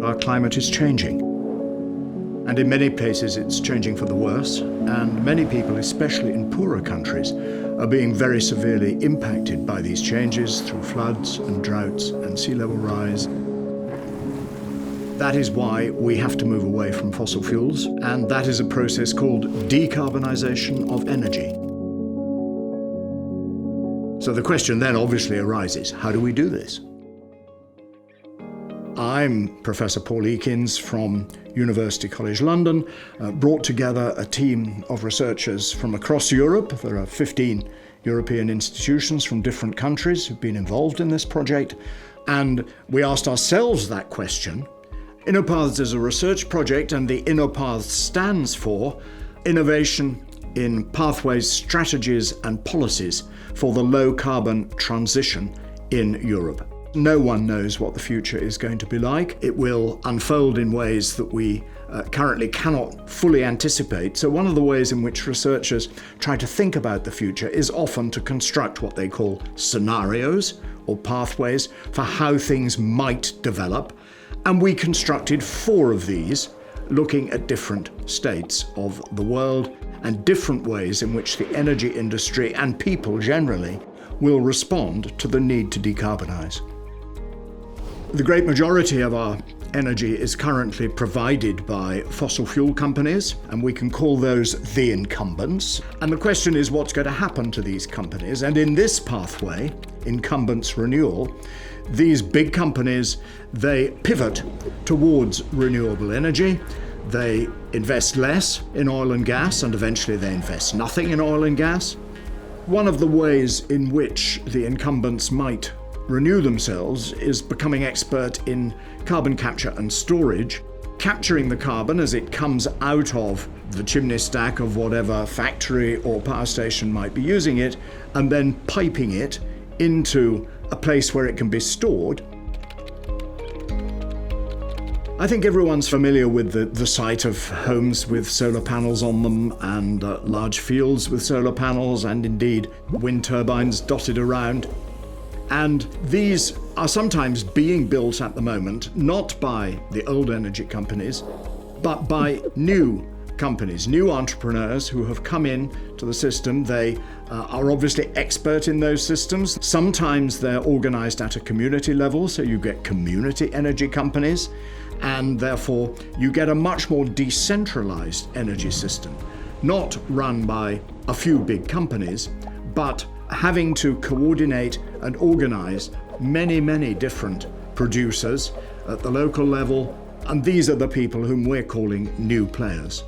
Our climate is changing. And in many places it's changing for the worse, and many people, especially in poorer countries, are being very severely impacted by these changes through floods and droughts and sea level rise. That is why we have to move away from fossil fuels, and that is a process called decarbonisation of energy. So the question then obviously arises, how do we do this? I'm Professor Paul Ekins from University College London, brought together a team of researchers from across Europe. There are 15 European institutions from different countries who've been involved in this project, and we asked ourselves that question. INNOPATHS is a research project, and the INNOPATHS stands for Innovation in Pathways, Strategies and Policies for the Low Carbon Transition in Europe. No one knows what the future is going to be like. It will unfold in ways that we currently cannot fully anticipate. So one of the ways in which researchers try to think about the future is often to construct what they call scenarios or pathways for how things might develop. And we constructed 4 of these, looking at different states of the world and different ways in which the energy industry and people generally will respond to the need to decarbonise. The great majority of our energy is currently provided by fossil fuel companies, and we can call those the incumbents. And the question is, what's going to happen to these companies? And in this pathway, Incumbents Renewal, these big companies, they pivot towards renewable energy. They invest less in oil and gas, and eventually they invest nothing in oil and gas. One of the ways in which the incumbents might renew themselves is becoming expert in carbon capture and storage, capturing the carbon as it comes out of the chimney stack of whatever factory or power station might be using it, and then piping it into a place where it can be stored. I think everyone's familiar with the sight of homes with solar panels on them and large fields with solar panels and indeed wind turbines dotted around. And these are sometimes being built at the moment, not by the old energy companies, but by new companies, new entrepreneurs who have come in to the system. They are obviously expert in those systems. Sometimes they're organized at a community level, so you get community energy companies, and therefore you get a much more decentralized energy system, not run by a few big companies, but having to coordinate and organize many, many different producers at the local level, and these are the people whom we're calling new players.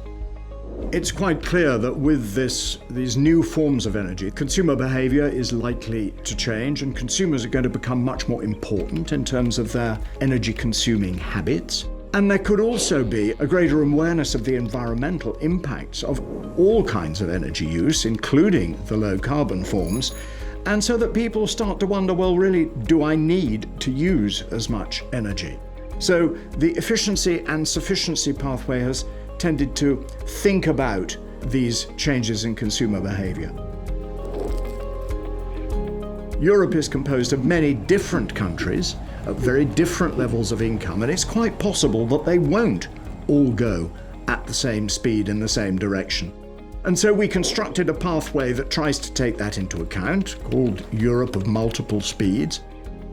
It's quite clear that with these new forms of energy, consumer behavior is likely to change, and consumers are going to become much more important in terms of their energy consuming habits. And there could also be a greater awareness of the environmental impacts of all kinds of energy use, including the low carbon forms. And so that people start to wonder, well, really, do I need to use as much energy? So the efficiency and sufficiency pathway has tended to think about these changes in consumer behavior. Europe is composed of many different countries at very different levels of income, and it's quite possible that they won't all go at the same speed in the same direction. And so we constructed a pathway that tries to take that into account, called Europe of Multiple Speeds,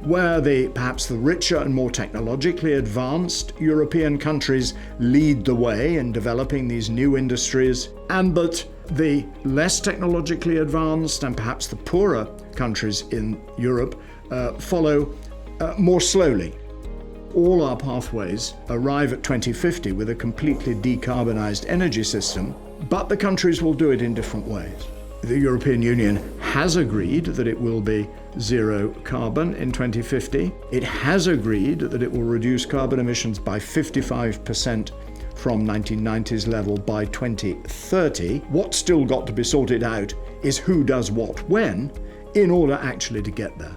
where perhaps the richer and more technologically advanced European countries lead the way in developing these new industries, and that the less technologically advanced and perhaps the poorer countries in Europe follow more slowly. All our pathways arrive at 2050 with a completely decarbonized energy system, but the countries will do it in different ways. The European Union has agreed that it will be zero carbon in 2050. It has agreed that it will reduce carbon emissions by 55% from 1990s level by 2030. What's still got to be sorted out is who does what when in order actually to get there.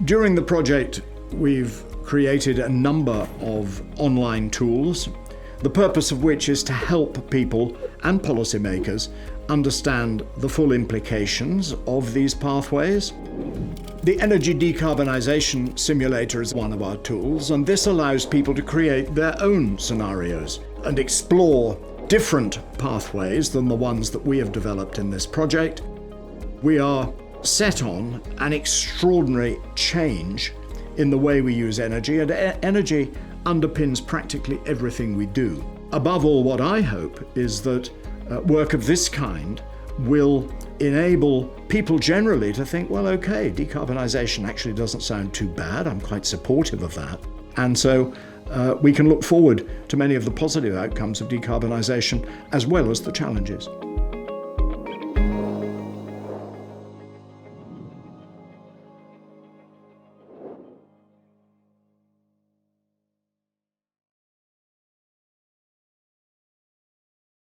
During the project, we've created a number of online tools, the purpose of which is to help people and policymakers understand the full implications of these pathways. The Energy Decarbonisation Simulator is one of our tools, and this allows people to create their own scenarios and explore different pathways than the ones that we have developed in this project. We are set on an extraordinary change in the way we use energy, and energy underpins practically everything we do. Above all, what I hope is that work of this kind will enable people generally to think, well, okay, decarbonisation actually doesn't sound too bad. I'm quite supportive of that. And so we can look forward to many of the positive outcomes of decarbonisation as well as the challenges.